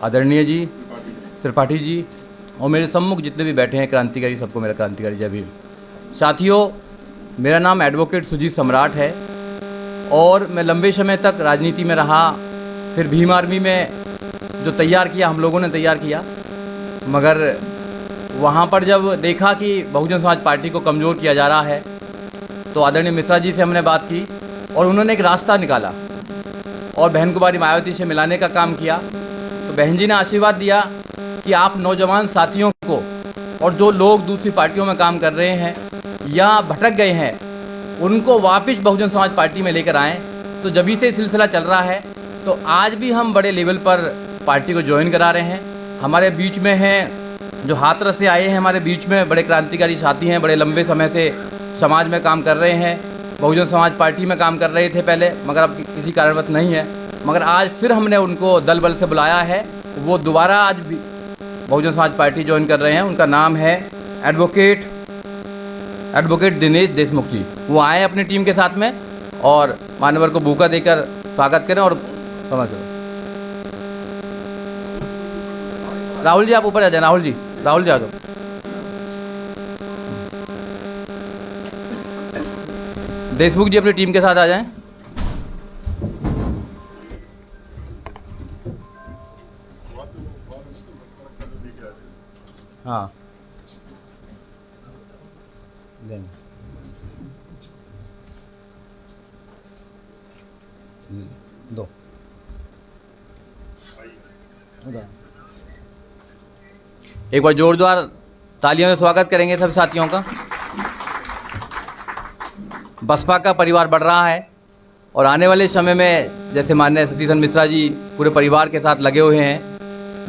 आदरणीय जी, त्रिपाठी जी और मेरे सम्मुख जितने भी बैठे हैं क्रांतिकारी, सबको मेरा क्रांतिकारी जय भीम। साथियों, मेरा नाम एडवोकेट सुजीत सम्राट है और मैं लंबे समय तक राजनीति में रहा। फिर भीम आर्मी में जो तैयार किया, हम लोगों ने तैयार किया, मगर वहाँ पर जब देखा कि बहुजन समाज पार्टी को कमज़ोर किया जा रहा है तो आदरणीय मिश्रा जी से हमने बात की और उन्होंने एक रास्ता निकाला और बहन कुमारी मायावती से मिलाने का काम किया। तो बहन जी ने आशीर्वाद दिया कि आप नौजवान साथियों को और जो लोग दूसरी पार्टियों में काम कर रहे हैं या भटक गए हैं उनको वापस बहुजन समाज पार्टी में लेकर आएँ। तो जब से सिलसिला चल रहा है तो आज भी हम बड़े लेवल पर पार्टी को ज्वाइन करा रहे हैं। हमारे बीच में हैं जो हाथरस से आए हैं, हमारे बीच में बड़े क्रांतिकारी साथी हैं, बड़े लंबे समय से समाज में काम कर रहे हैं, बहुजन समाज पार्टी में काम कर रहे थे पहले, मगर अब किसी कारणवश नहीं है। मगर आज फिर हमने उनको दल बल से बुलाया है, वो दोबारा आज भी बहुजन समाज पार्टी ज्वाइन कर रहे हैं। उनका नाम है एडवोकेट दिनेश देशमुख जी। वो आए अपनी टीम के साथ में और मान्यवर को बुका देकर स्वागत करें और समझ करें। राहुल जी आप ऊपर आ जाए। राहुल जी आ जाओ। देशमुख जी अपनी टीम के साथ आ जाएं। हाँ दो एक बार जोरदार तालियों से स्वागत करेंगे सभी साथियों का। बसपा का परिवार बढ़ रहा है और आने वाले समय में जैसे माननीय सतीश मिश्रा जी पूरे परिवार के साथ लगे हुए हैं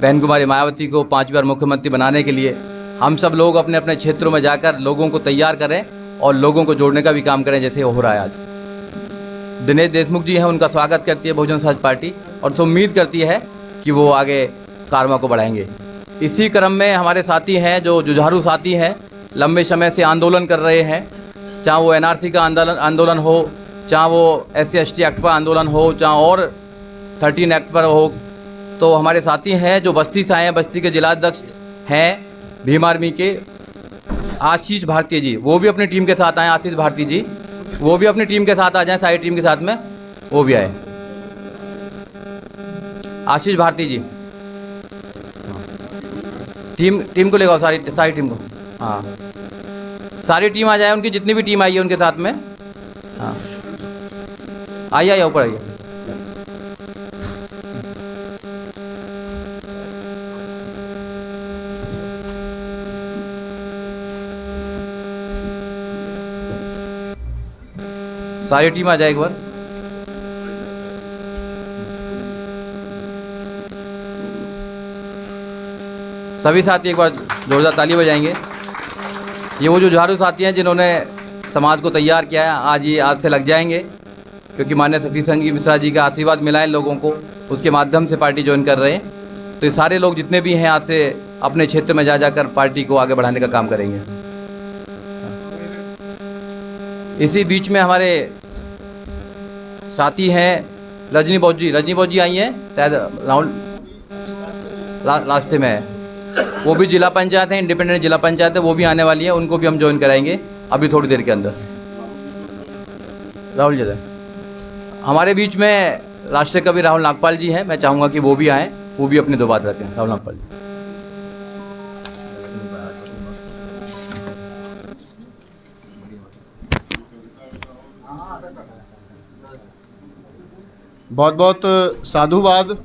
बहन कुमारी मायावती को 5 बार मुख्यमंत्री बनाने के लिए, हम सब लोग अपने अपने क्षेत्रों में जाकर लोगों को तैयार करें और लोगों को जोड़ने का भी काम करें जैसे हो रहा है आज। दिनेश देशमुख जी हैं, उनका स्वागत करती है बहुजन समाज पार्टी और तो उम्मीद करती है कि वो आगे कारवा को बढ़ाएंगे। इसी क्रम में हमारे साथी हैं जो जुझारू साथी हैं, लंबे समय से आंदोलन कर रहे हैं, चाहे वो एनआरसी का आंदोलन हो, चाहे वो SC/ST एक्ट पर आंदोलन हो, चाहे और 13 एक्ट पर हो। तो हमारे साथी हैं जो बस्ती से आए हैं, बस्ती के जिलाध्यक्ष हैं भीम आर्मी के आशीष भारती जी, वो भी अपनी टीम के साथ आए। आशीष भारती जी वो भी अपनी टीम के साथ आ जाएं, सारी टीम के साथ में वो भी आए। आशीष भारती जी टीम को लेगा, सारी टीम को। हाँ सारी टीम आ जाए, उनकी जितनी भी टीम आई है उनके साथ में। हाँ आइए ऊपर आइए। सारी टीम आ जाए एक बार। सभी साथी एक बार जोरदार ताली बजाएंगे। ये वो जो जुझारू साथी हैं जिन्होंने समाज को तैयार किया है, आज से लग जाएंगे क्योंकि माननीय सतीश मिश्रा जी का आशीर्वाद मिला है लोगों को, उसके माध्यम से पार्टी ज्वाइन कर रहे हैं। तो ये सारे लोग जितने भी हैं आज से अपने क्षेत्र में जाकर पार्टी को आगे बढ़ाने का काम करेंगे। इसी बीच में हमारे साथी हैं रजनी बौद्ध जी आई हैं, शायद राउंड रास्ते में है। वो भी जिला पंचायत है, इंडिपेंडेंट जिला पंचायत है, वो भी आने वाली है, उनको भी हम ज्वाइन कराएंगे अभी थोड़ी देर के अंदर। राहुल जी हमारे बीच में राष्ट्रीय कवि राहुल नागपाल जी हैं, मैं चाहूँगा कि वो भी आएँ, वो भी अपनी 2 बात रखें। राहुल नागपाल जी बहुत बहुत साधुवाद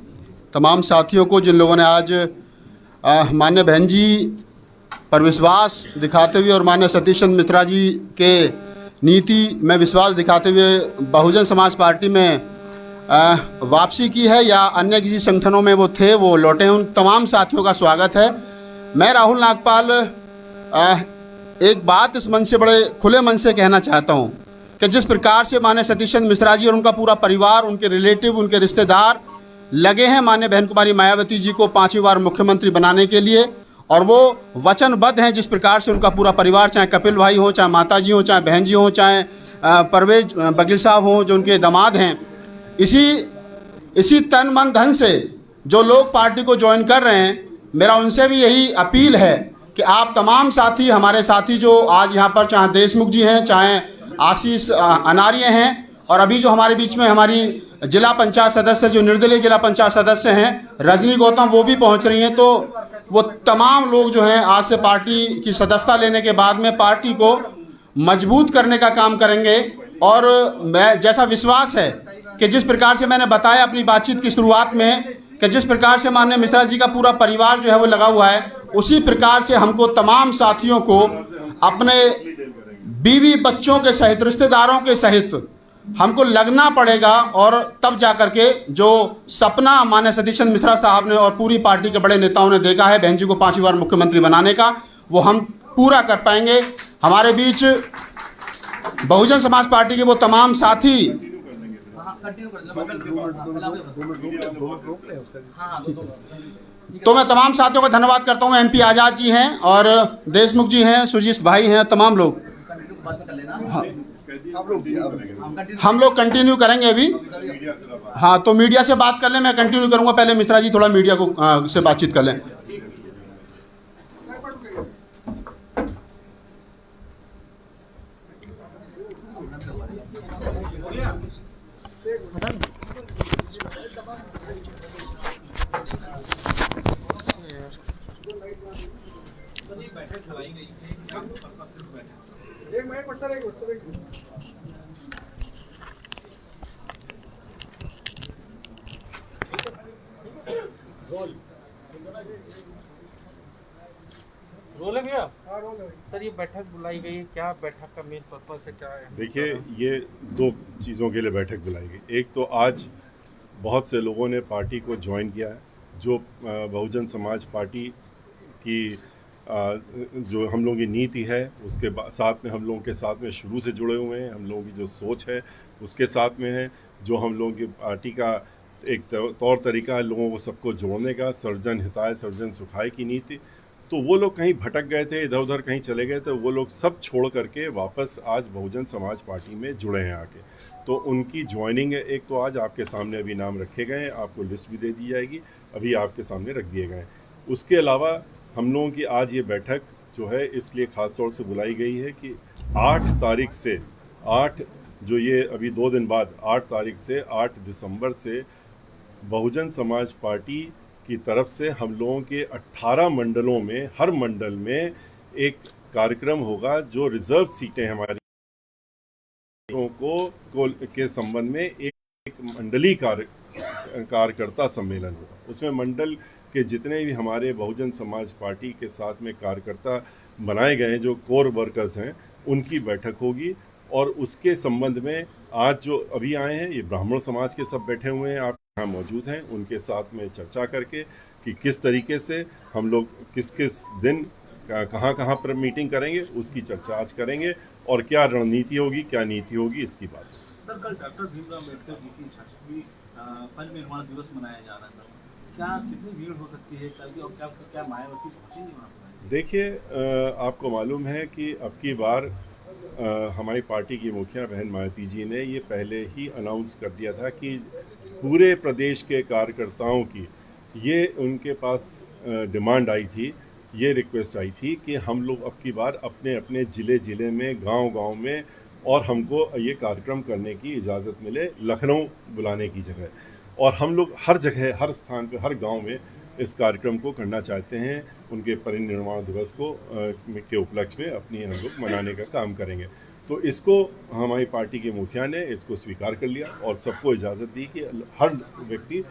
तमाम साथियों को जिन लोगों ने आज माननीय बहन जी पर विश्वास दिखाते हुए और माननीय सतीश चंद्र मिश्रा जी के नीति में विश्वास दिखाते हुए बहुजन समाज पार्टी में वापसी की है या अन्य किसी संगठनों में वो थे, वो लौटे हैं। उन तमाम साथियों का स्वागत है। मैं राहुल नागपाल एक बात इस मंच से बड़े खुले मन से कहना चाहता हूँ कि जिस प्रकार से माननीय सतीश चंद्र मिश्रा जी और उनका पूरा परिवार, उनके रिलेटिव, उनके रिश्तेदार लगे हैं माननीय बहन कुमारी मायावती जी को 5वीं बार मुख्यमंत्री बनाने के लिए, और वो वचनबद्ध हैं जिस प्रकार से उनका पूरा परिवार, चाहे कपिल भाई हो, चाहे माता जी हो, चाहे बहन जी हो, चाहे परवेज बकील साहब हों जो उनके दामाद हैं, इसी तन मन धन से जो लोग पार्टी को ज्वाइन कर रहे हैं, मेरा उनसे भी यही अपील है कि आप तमाम साथी, हमारे साथी जो आज यहाँ पर चाहे देशमुख जी हैं, चाहे आशीष अनार्य हैं, और अभी जो हमारे बीच में हमारी जिला पंचायत सदस्य, जो निर्दलीय जिला पंचायत सदस्य हैं रजनी गौतम, वो भी पहुँच रही हैं। तो वो तमाम लोग जो हैं आज से पार्टी की सदस्यता लेने के बाद में पार्टी को मजबूत करने का काम करेंगे। और मैं, जैसा विश्वास है कि जिस प्रकार से मैंने बताया अपनी बातचीत की शुरुआत में कि जिस प्रकार से माननीय मिश्रा जी का पूरा परिवार जो है वो लगा हुआ है, उसी प्रकार से हमको तमाम साथियों को अपने बीवी बच्चों के सहित, रिश्तेदारों के सहित हमको लगना पड़ेगा। और तब जा कर के जो सपना माननीय सतीश चंद्र मिश्रा साहब ने और पूरी पार्टी के बड़े नेताओं ने देखा है बहन जी को 5वीं बार मुख्यमंत्री बनाने का, वो हम पूरा कर पाएंगे। हमारे बीच बहुजन समाज पार्टी के वो तमाम साथी, तो मैं तमाम साथियों का धन्यवाद करता हूँ। MP आज़ाद जी हैं और देशमुख जी हैं, सुजीत भाई हैं, तमाम लोग। हाँ, हम लोग कंटिन्यू करेंगे अभी। हाँ, तो मीडिया से बात कर लें, मैं कंटिन्यू करूँगा। पहले मिश्रा जी थोड़ा मीडिया को से बातचीत कर लें। रोल है भैया? सर, ये बैठक बुलाई गई है, क्या बैठक का मेन पर्पस है, क्या है? देखिए, ये दो चीज़ों के लिए बैठक बुलाई गई। एक तो आज बहुत से लोगों ने पार्टी को ज्वाइन किया है, जो बहुजन समाज पार्टी की जो हम लोगों की नीति है उसके साथ में, हम लोगों के साथ में शुरू से जुड़े हुए हैं। हम लोगों की जो सोच है उसके साथ में है, जो हम लोगों की पार्टी का एक तौर तरीका है लोगों को सबको जोड़ने का, सर्वजन हिताय सर्वजन सुखाय की नीति। तो वो लोग कहीं भटक गए थे, इधर उधर कहीं चले गए थे, वो लोग सब छोड़ करके वापस आज बहुजन समाज पार्टी में जुड़े हैं आके। तो उनकी ज्वाइनिंग है। एक तो आज आपके सामने अभी नाम रखे गए हैं, आपको लिस्ट भी दे दी जाएगी, अभी आपके सामने रख दिए गए हैं। उसके अलावा हम लोगों की आज ये बैठक जो है इसलिए ख़ास तौर से बुलाई गई है कि 8 तारीख से 8 जो ये अभी 2 दिन बाद 8 तारीख से 8 दिसंबर से बहुजन समाज पार्टी की तरफ से हम लोगों के 18 मंडलों में, हर मंडल में एक कार्यक्रम होगा जो रिजर्व सीटें हमारी को के संबंध में एक मंडलीय कार्यकर्ता सम्मेलन होगा। उसमें मंडल के जितने भी हमारे बहुजन समाज पार्टी के साथ में कार्यकर्ता बनाए गए हैं, जो कोर वर्कर्स हैं, उनकी बैठक होगी। और उसके संबंध में आज जो अभी आए हैं ये ब्राह्मण समाज के सब बैठे हुए हैं, आप यहाँ मौजूद हैं, उनके साथ में चर्चा करके कि किस तरीके से हम लोग किस किस दिन कहाँ पर मीटिंग करेंगे, उसकी चर्चा आज करेंगे। और क्या रणनीति होगी, क्या नीति होगी, इसकी बात है। सर, कल डॉक्टर भीमराव अम्बेडकर जी की 66वीं परिनिर्वाण दिवस मनाया जा रहा है। सर, क्या कितनी भीड़ हो सकती है कल की, और क्या मायावती पहुंचेंगी वहाँ पर? देखिए, आपको मालूम है कि अब की बार हमारी पार्टी की मुखिया बहन मायावती जी ने ये पहले ही अनाउंस कर दिया था कि पूरे प्रदेश के कार्यकर्ताओं की ये उनके पास डिमांड आई थी, ये रिक्वेस्ट आई थी कि हम लोग अब की बार अपने अपने ज़िले में, गांव में, और हमको ये कार्यक्रम करने की इजाज़त मिले लखनऊ बुलाने की जगह। और हम लोग हर जगह, हर स्थान पे, हर गांव में इस कार्यक्रम को करना चाहते हैं। उनके परिनिर्वाण दिवस को के उपलक्ष्य में अपनी हम लोग मनाने का काम करेंगे। तो इसको हमारी पार्टी के मुखिया ने इसको स्वीकार कर लिया और सबको इजाज़त दी कि हर व्यक्ति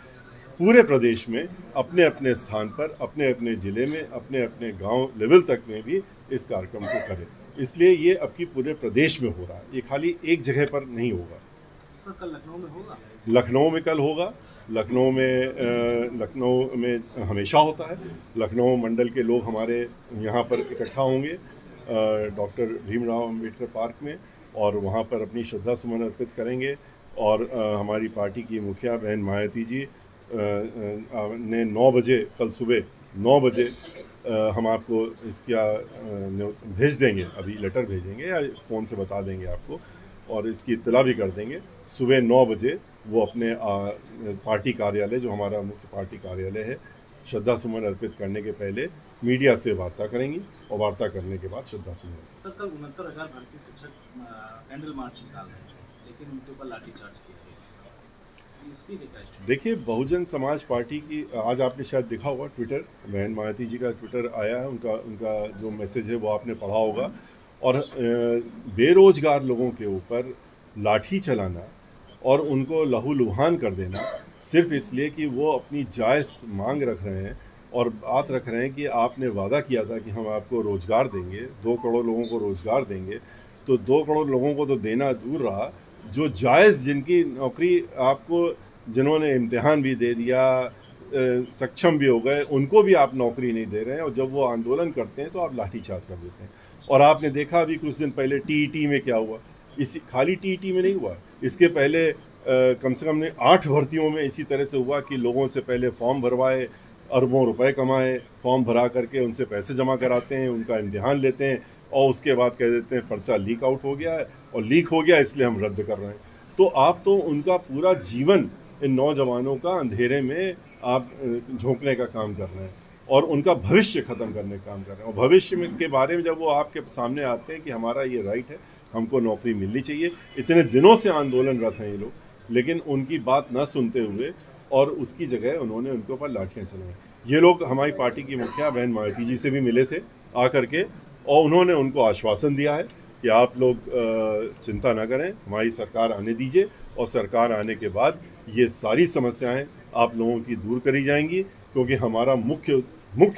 पूरे प्रदेश में अपने अपने स्थान पर, अपने अपने ज़िले में, अपने अपने गांव लेवल तक में भी इस कार्यक्रम को करे। इसलिए ये अब की पूरे प्रदेश में हो रहा है, ये खाली एक जगह पर नहीं होगा। सर, कल लखनऊ में होगा? लखनऊ में कल होगा। लखनऊ में हमेशा होता है। लखनऊ मंडल के लोग हमारे यहाँ पर इकट्ठा होंगे डॉक्टर भीमराव अम्बेडकर पार्क में, और वहाँ पर अपनी श्रद्धा सुमन अर्पित करेंगे। और हमारी पार्टी की मुखिया बहन मायावती जी ने 9 बजे, कल सुबह 9 बजे हम आपको इसका भेज देंगे, अभी लेटर भेजेंगे या फ़ोन से बता देंगे आपको। और इसकी इत्तला भी कर देंगे। सुबह 9 बजे वो अपने पार्टी कार्यालय, जो हमारा मुख्य पार्टी कार्यालय है, श्रद्धा सुमन अर्पित करने के पहले मीडिया से वार्ता करेंगी और वार्ता करने के बाद श्रद्धा सुमन। सर, कल 69,000 भारतीय शिक्षक कैंडल मार्च निकाल रहे हैं, लेकिन उनके ऊपर लाठीचार्ज किया गया। इसकी क्या स्टेटमेंट? देखिए, बहुजन समाज पार्टी की आज आपने शायद देखा होगा ट्विटर, बहन मायावती जी का ट्विटर आया है, उनका जो मैसेज है वो आपने पढ़ा होगा। और बेरोजगार लोगों के ऊपर लाठी चलाना और उनको लहूलुहान कर देना सिर्फ इसलिए कि वो अपनी जायज़ मांग रख रहे हैं और बात रख रहे हैं कि आपने वादा किया था कि हम आपको रोज़गार देंगे, 2 करोड़ लोगों को रोज़गार देंगे। तो 2 करोड़ लोगों को तो देना दूर रहा, जो जायज़ जिनकी नौकरी आपको, जिन्होंने इम्तिहान भी दे दिया, सक्षम भी हो गए, उनको भी आप नौकरी नहीं दे रहे हैं। और जब वो आंदोलन करते हैं तो आप लाठीचार्ज कर देते हैं। और आपने देखा अभी कुछ दिन पहले टीईटी में क्या हुआ। इसी खाली टीईटी में नहीं हुआ, इसके पहले कम से कम 8 भर्तियों में इसी तरह से हुआ कि लोगों से पहले फॉर्म भरवाए, अरबों रुपए कमाए, फॉर्म भरा करके उनसे पैसे जमा कराते हैं, उनका इम्तिहान लेते हैं और उसके बाद कह देते हैं पर्चा लीक आउट हो गया है और लीक हो गया इसलिए हम रद्द कर रहे हैं। तो आप तो उनका पूरा जीवन इन नौजवानों का अंधेरे में आप झोंकने का काम कर रहे हैं और उनका भविष्य ख़त्म करने का काम कर रहे हैं। और भविष्य में के बारे में जब वो आपके सामने आते हैं कि हमारा ये राइट है, हमको नौकरी मिलनी चाहिए, इतने दिनों से आंदोलनरत हैं ये लोग, लेकिन उनकी बात न सुनते हुए और उसकी जगह उन्होंने उनके ऊपर लाठियाँ चलाई। ये लोग हमारी पार्टी की मुखिया बहन मायावती जी से भी मिले थे आकर के, और उन्होंने उनको आश्वासन दिया है कि आप लोग चिंता न करें, हमारी सरकार आने दीजिए और सरकार आने के बाद ये सारी समस्याएं आप लोगों की दूर करी जाएंगी, क्योंकि हमारा मुख्य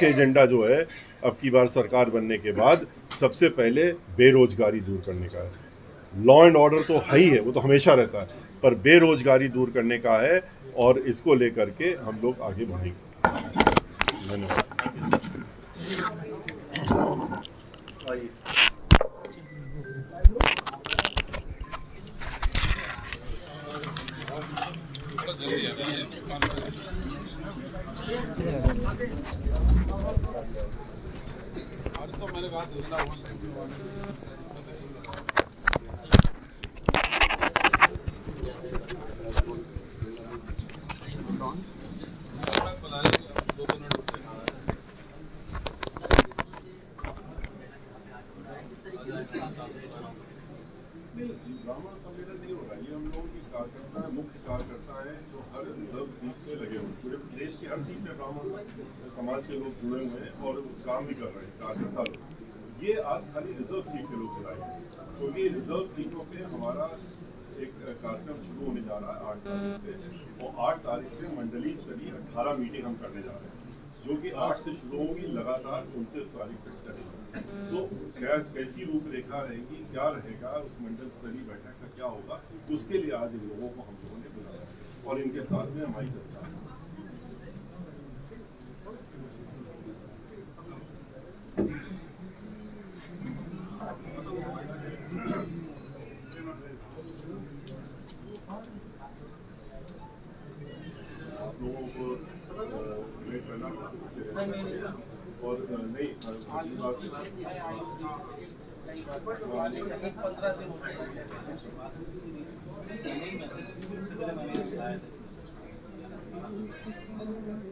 एजेंडा जो है अब की बार सरकार बनने के बाद सबसे पहले बेरोजगारी दूर करने का है। लॉ एंड ऑर्डर तो है ही है, वो तो हमेशा रहता है, पर बेरोजगारी दूर करने का है और इसको लेकर के हम लोग आगे बढ़ेंगे। धन्यवाद। ब्राह्मण सम्मेलन नहीं होगा, ये हम लोगों की कार्यकर्ता, मुख्य कार्यकर्ता है जो हर रिजर्व सीट पे लगे हुए, पूरे देश की हर सीट पे ब्राह्मण समाज के लोग जुड़े हुए हैं और काम भी कर रहे हैं, कार्यकर्ता लोग। ये आज खाली रिजर्व सीट के लोग जुड़ाएंगे, क्योंकि रिजर्व सीटों पे हमारा एक कार्यक्रम शुरू होने जा रहा है 8 तारीख से, और 8 तारीख से मंडलीय स्तरीय 18 मीटिंग हम करने जा रहे हैं, जो कि 8 से शुरू होगी, लगातार 29 तारीख तक चलेगी। तो कैसी रूपरेखा रहेगी, क्या रहेगा, उस मंडल स्तरीय बैठक का क्या होगा, उसके लिए आज इन लोगों को हम लोगों ने बुलाया और इनके साथ में हमारी चर्चा है। आप लोगों को वेट करना और नहीं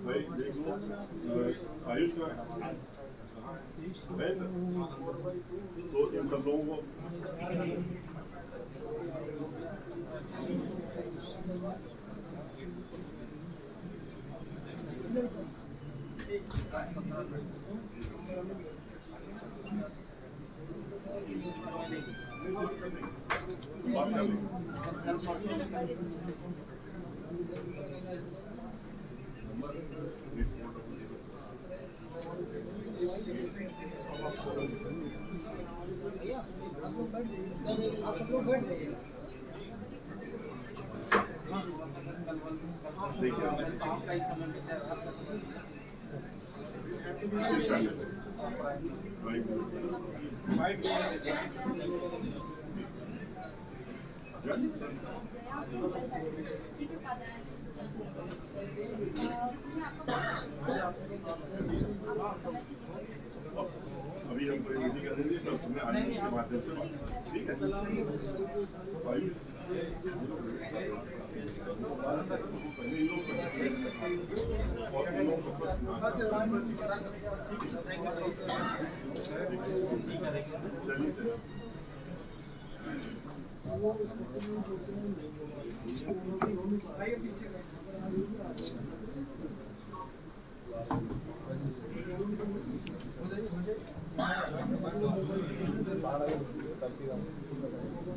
भाई देख लो, आयुष का तो इन सब लोगों को बात कर लेंगे। अभी हम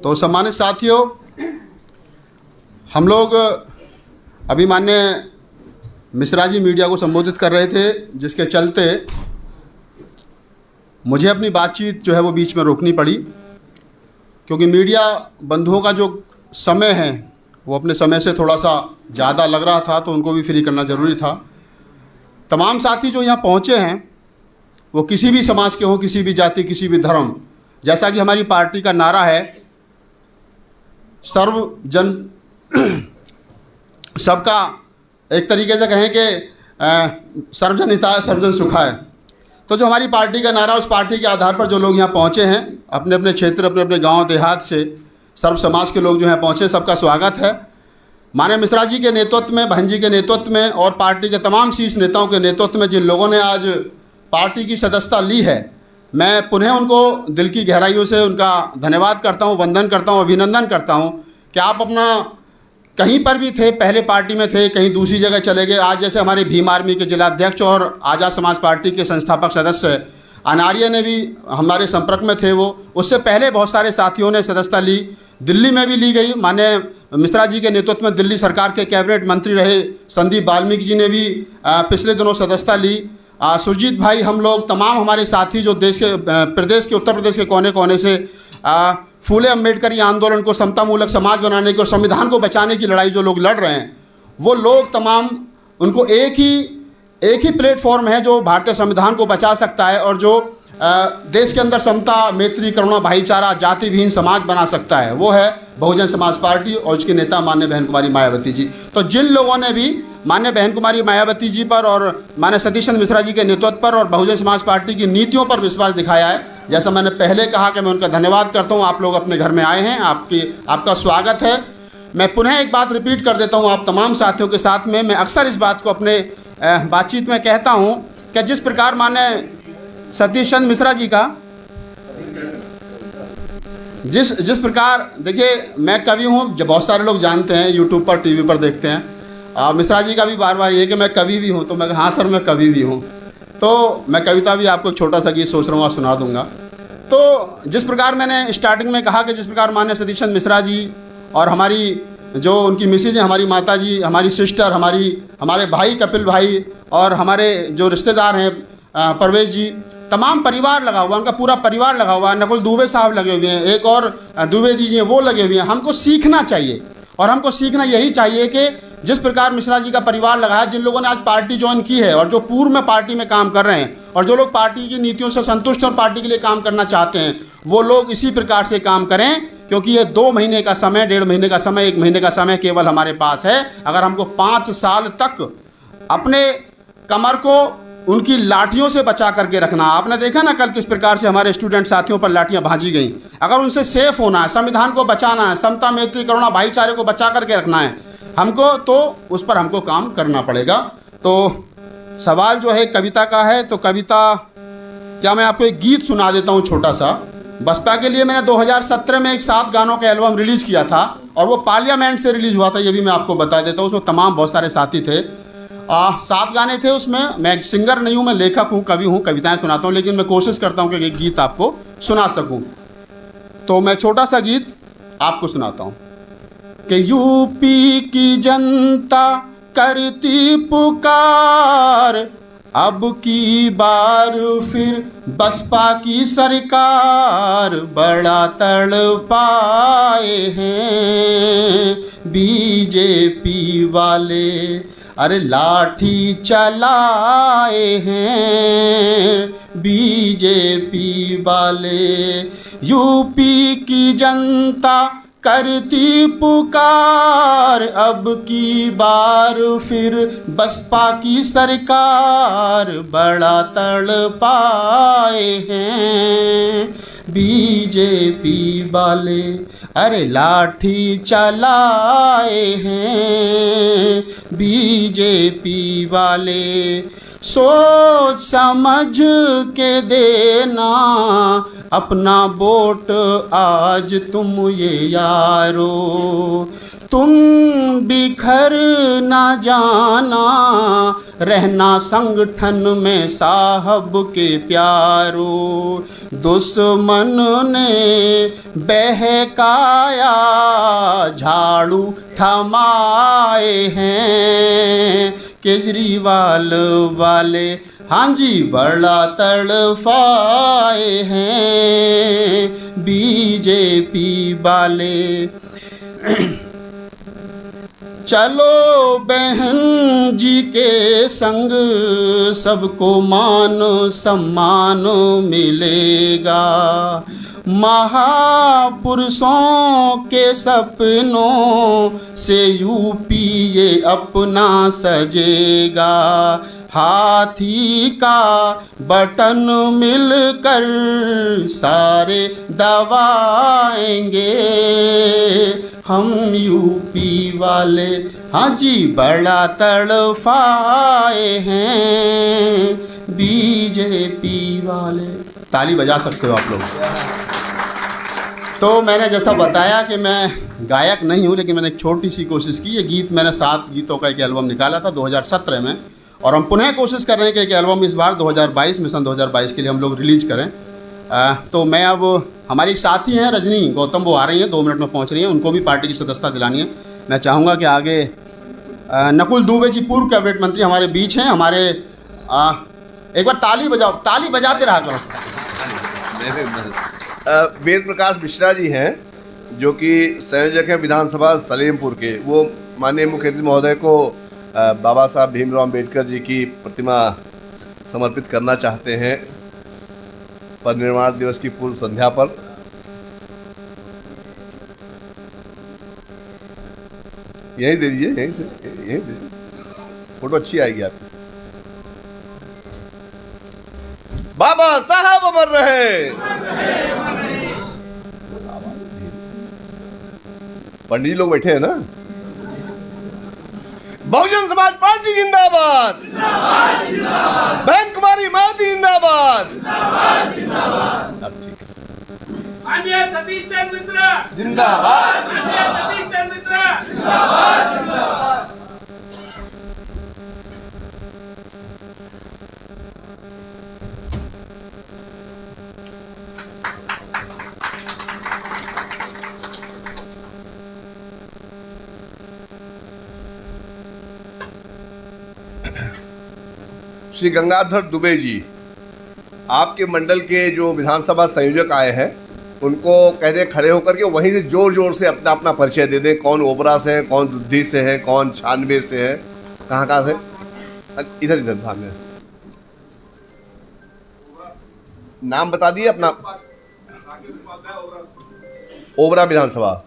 तो सम्मानित साथियों, हम लोग अभी माननीय मिश्रा जी मीडिया को संबोधित कर रहे थे, जिसके चलते मुझे अपनी बातचीत जो है वो बीच में रोकनी पड़ी, क्योंकि मीडिया बंधुओं का जो समय है वो अपने समय से थोड़ा सा ज़्यादा लग रहा था, तो उनको भी फ्री करना ज़रूरी था। तमाम साथी जो यहाँ पहुँचे हैं वो किसी भी समाज के हों, किसी भी जाति, किसी भी धर्म। जैसा कि हमारी पार्टी का नारा है, सर्वजन सबका, एक तरीके से कहें कि सर्वजन हिताय सर्वजन सुखाय। तो जो हमारी पार्टी का नारा, उस पार्टी के आधार पर जो लोग यहाँ पहुँचे हैं अपने अपने क्षेत्र, अपने अपने गांव देहात से, सर्व समाज के लोग जो हैं पहुँचे, सबका स्वागत है। माननीय मिश्रा जी के नेतृत्व में, बहन जी के नेतृत्व में और पार्टी के तमाम शीर्ष नेताओं के नेतृत्व में जिन लोगों ने आज पार्टी की सदस्यता ली है, मैं पुनः उनको दिल की गहराइयों से उनका धन्यवाद करता हूँ, वंदन करता हूँ, अभिनंदन करता हूँ कि आप अपना कहीं पर भी थे, पहले पार्टी में थे, कहीं दूसरी जगह चले गए। आज जैसे हमारे भीम आर्मी के जिलाध्यक्ष और आज़ाद समाज पार्टी के संस्थापक सदस्य अनार्य ने भी हमारे संपर्क में थे, वो उससे पहले बहुत सारे साथियों ने सदस्यता ली, दिल्ली में भी ली गई। माननीय मिश्रा जी के नेतृत्व में दिल्ली सरकार के कैबिनेट मंत्री रहे संदीप वाल्मीकि जी ने भी पिछले दिनों सदस्यता ली। सुरजीत भाई, हम लोग तमाम हमारे साथी जो देश के प्रदेश के, उत्तर प्रदेश के कोने कोने से फूले अम्बेडकरी आंदोलन को समतामूलक समाज बनाने की और संविधान को बचाने की लड़ाई जो लोग लड़ रहे हैं, वो लोग तमाम, उनको एक ही प्लेटफॉर्म है जो भारतीय संविधान को बचा सकता है और जो देश के अंदर समता, मैत्री, करुणा, भाईचारा, जाति विहीन समाज बना सकता है, वो है बहुजन समाज पार्टी और उसके नेता माननीय बहन कुमारी मायावती जी। तो जिन लोगों ने भी माननीय बहन कुमारी मायावती जी पर और माननीय सतीश चंद्र मिश्रा जी के नेतृत्व पर और बहुजन समाज पार्टी की नीतियों पर विश्वास दिखाया है, जैसा मैंने पहले कहा कि मैं उनका धन्यवाद करता हूँ। आप लोग अपने घर में आए हैं, आपका स्वागत है। मैं पुनः एक बात रिपीट कर देता हूँ आप तमाम साथियों के साथ में। मैं अक्सर इस बात को अपने बातचीत में कहता हूँ कि जिस प्रकार माननीय सतीश चंद्र मिश्रा जी का जिस प्रकार, देखिए मैं कवि हूँ, जब बहुत सारे लोग जानते हैं, यूट्यूब पर, टीवी पर देखते हैं। मिश्रा जी का भी बार बार ये कि मैं कवि भी हूँ, तो मैं हाँ सर मैं कवि भी हूँ। तो मैं कविता भी आपको छोटा सा गीत सोच रहा हूँ, सुना दूंगा। तो जिस प्रकार मैंने स्टार्टिंग में कहा कि जिस प्रकार माननीय सतीश चंद्र मिश्रा जी और हमारी जो उनकी मिसेज है, हमारी माता जी, हमारी सिस्टर, हमारे भाई कपिल भाई और हमारे जो रिश्तेदार हैं परवेज जी, तमाम परिवार लगा हुआ, उनका पूरा परिवार लगा हुआ है। नकुल दुबे साहब लगे हुए हैं, एक और द्विवेदी जी हैं, वो लगे हुए हैं। हमको सीखना चाहिए और हमको सीखना यही चाहिए कि जिस प्रकार मिश्रा जी का परिवार लगा है, जिन लोगों ने आज पार्टी ज्वाइन की है और जो पूर्व में पार्टी में काम कर रहे हैं और जो लोग पार्टी की नीतियों से संतुष्ट और पार्टी के लिए काम करना चाहते हैं, वो लोग इसी प्रकार से काम करें, क्योंकि ये 2 महीने का समय, 1.5 महीने का समय, 1 महीने का समय केवल हमारे पास है। अगर हमको 5 साल तक अपने कमर को उनकी लाठियों से बचा करके रखना, आपने देखा ना कल किस प्रकार से हमारे स्टूडेंट साथियों पर लाठियां भाजी गई। अगर उनसे सेफ होना है, संविधान को बचाना है, समता, मैत्री, करुणा, भाईचारे को बचा करके रखना है हमको, तो उस पर हमको काम करना पड़ेगा। तो सवाल जो है कविता का है, तो कविता क्या मैं आपको एक गीत सुना देता हूँ छोटा सा। बसपा के लिए मैंने 2017 में एक 7 गानों का एल्बम रिलीज़ किया था और वो पार्लियामेंट से रिलीज़ हुआ था, ये भी मैं आपको बता देता हूँ। उसमें तमाम बहुत सारे साथी थे, 7 गाने थे उसमें। मैं सिंगर नहीं हूँ, मैं लेखक हूँ, कवि हूँ, कविताएं सुनाता हूँ, लेकिन मैं कोशिश करता हूँ कि एक गीत आपको सुना सकूँ। तो मैं छोटा सा गीत आपको सुनाता हूँ कि यूपी की जनता करती पुकार, अब की बार फिर बसपा की सरकार, बड़ा तड़पाए हैं बीजेपी वाले, अरे लाठी चलाए हैं बीजेपी वाले। यूपी की जनता करती पुकार अब की बार फिर बसपा की सरकार, बड़ा तड़पाए हैं बीजेपी वाले, अरे लाठी चलाए हैं बीजेपी वाले। सोच समझ के देना अपना वोट आज तुम ये यारो, तुम बिखर न जाना रहना संगठन में साहब के प्यारो। दुश्मन ने बहकाया झाड़ू थमाए हैं केजरीवाल वाले, हाँ जी बड़ा तड़फाए हैं बीजेपी वाले। चलो बहन जी के संग सबको मान सम्मान मिलेगा, महापुरुषों के सपनों से यूपी ये अपना सजेगा। हाथी का बटन मिलकर सारे दबाएंगे हम यूपी वाले, हाँ जी बड़ा तड़फाए हैं बीजेपी वाले। ताली बजा सकते हो आप लोग। तो मैंने जैसा बताया कि मैं गायक नहीं हूँ, लेकिन मैंने एक छोटी सी कोशिश की। ये गीत मैंने 7 गीतों का एक एल्बम निकाला था 2017 में, और हम पुनः कोशिश कर रहे हैं कि एक एल्बम इस बार 2022 मिशन 2022 के लिए हम लोग रिलीज करें। तो मैं अब हमारी एक साथी हैं रजनी गौतम, वो आ रही हैं, 2 मिनट में पहुंच रही हैं, उनको भी पार्टी की सदस्यता दिलानी है। मैं चाहूँगा कि आगे नकुल दुबे जी पूर्व कैबिनेट मंत्री हमारे बीच हैं। हमारे एक बार ताली बजाओ, ताली बजाते रहा करो। वेद प्रकाश मिश्रा जी हैं जो कि संयोजक हैं विधानसभा सलेमपुर के। वो माननीय मुख्यमंत्री महोदय को बाबा साहब भीमराव अम्बेडकर जी की प्रतिमा समर्पित करना चाहते हैं परिनिर्वाण दिवस की पूर्व संध्या पर। यहीं दे दीजिए, यहीं से यहीं दे दीजिए, फोटो अच्छी आएगी आपकी। बाबा साहब अमर रहे। पंडित जी लोग बैठे हैं ना। बहुजन समाज पार्टी जिंदाबाद, बहन कुमारी माती जिंदाबाद। अब ठीक है। माननीय सतीश चंद्र मिश्र जिंदाबाद, माननीय सतीश चंद्र मिश्र जिंदाबाद, जिंदाबाद। श्री गंगाधर दुबे जी, आपके मंडल के जो विधानसभा संयोजक आए हैं उनको कह दें खड़े होकर के वहीं से जोर जोर से अपना अपना परिचय दे दें। कौन ओबरा से है, कौन दुद्धी से है, कौन छानबे से है, कहाँ कहाँ से। इधर इधर भाग में नाम बता दिए अपना। ओबरा विधानसभा।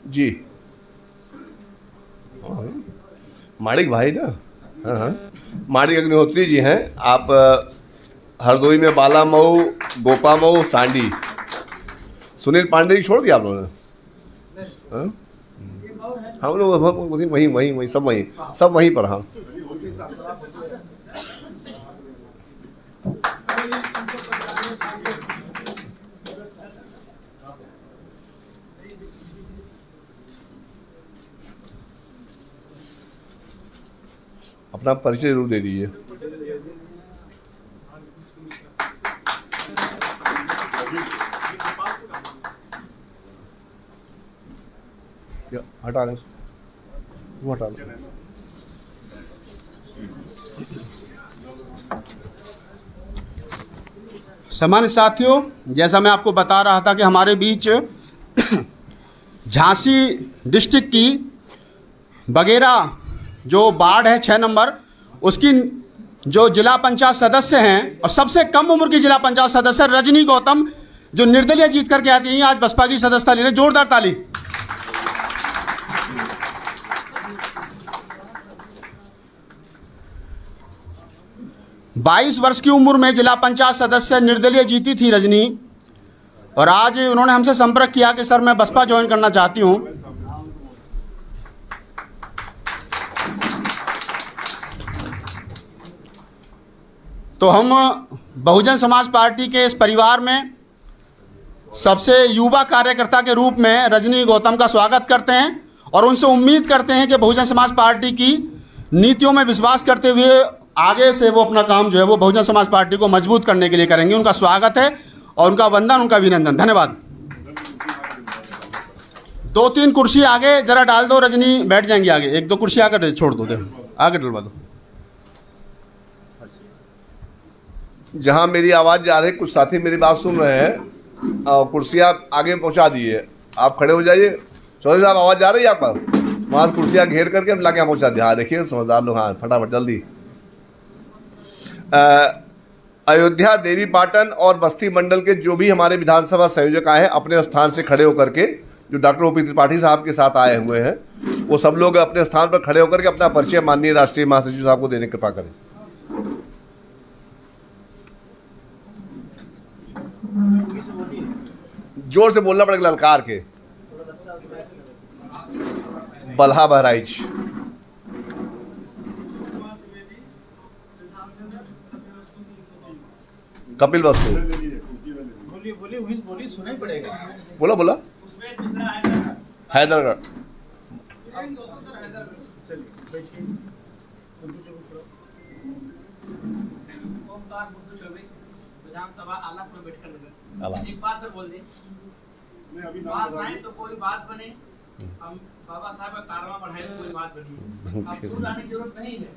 जी माणिक भाई ना, हाँ हाँ, माणिक अग्निहोत्री जी हैं। आप हरदोई में बाला मऊ, गोपा मऊ, सांडी। सुनील पांडे जी छोड़ दिया आप लोगों ने? हम लोग वहीं वहीं वहीं सब वहीं पर। हाँ अपना परिचय जरूर दे दीजिए। हटा लें, वो हटा लें। सामान्य साथियों, जैसा मैं आपको बता रहा था कि हमारे बीच झांसी डिस्ट्रिक्ट की बगेरा जो वार्ड है 6 नंबर, उसकी जो जिला पंचायत सदस्य हैं और सबसे कम उम्र की जिला पंचायत सदस्य रजनी गौतम, जो निर्दलीय जीत करके आती हैं, आज बसपा की सदस्यता ले रहे हैं। जोरदार ताली। बाईस वर्ष की उम्र में जिला पंचायत सदस्य निर्दलीय जीती थी रजनी, और आज उन्होंने हमसे संपर्क किया कि सर मैं बसपा ज्वाइन करना चाहती हूं। तो हम बहुजन समाज पार्टी के इस परिवार में सबसे युवा कार्यकर्ता के रूप में रजनी गौतम का स्वागत करते हैं और उनसे उम्मीद करते हैं कि बहुजन समाज पार्टी की नीतियों में विश्वास करते हुए आगे से वो अपना काम जो है वो बहुजन समाज पार्टी को मजबूत करने के लिए करेंगे। उनका स्वागत है और उनका वंदन, उनका अभिनंदन। धन्यवाद। 2-3 कुर्सी आगे जरा डाल दो, रजनी बैठ जाएंगी आगे। 1-2 कुर्सी आकर छोड़ दो, आगे डलवा दो। जहाँ मेरी आवाज़ जा रही है, कुछ साथी मेरी बात सुन रहे हैं, कुर्सियाँ आगे पहुँचा दिए। आप खड़े हो जाइए। चौधरी साहब, आवाज़ जा रही है आप पर? वहाँ कुर्सियाँ घेर करके हम लाके यहाँ पहुँचा दिया। हाँ देखिए समझदार लोग। हाँ फटाफट जल्दी। अयोध्या, देवी पाटन और बस्ती मंडल के जो भी हमारे विधानसभा संयोजक आए हैं, अपने स्थान से खड़े होकर के, जो डॉक्टर ओपी त्रिपाठी साहब के साथ आए हुए हैं, वो सब लोग अपने स्थान पर खड़े होकर के अपना परिचय माननीय राष्ट्रीय महासचिव साहब को देने की कृपा करें। जोर से बोलना पड़ेगा, ललकार के। बल्हा बहराइच। कपिल वस्तु। बोला बोला। हैदरगढ़। विधानसभा आलापुर बेटकर नगर। एक बात सर बोल दें, पास आए तो कोई बात बने, हम बाबा साहब का कारवा बढ़ाए तो कोई बात बनी। अब दूर आने की जरूरत नहीं है।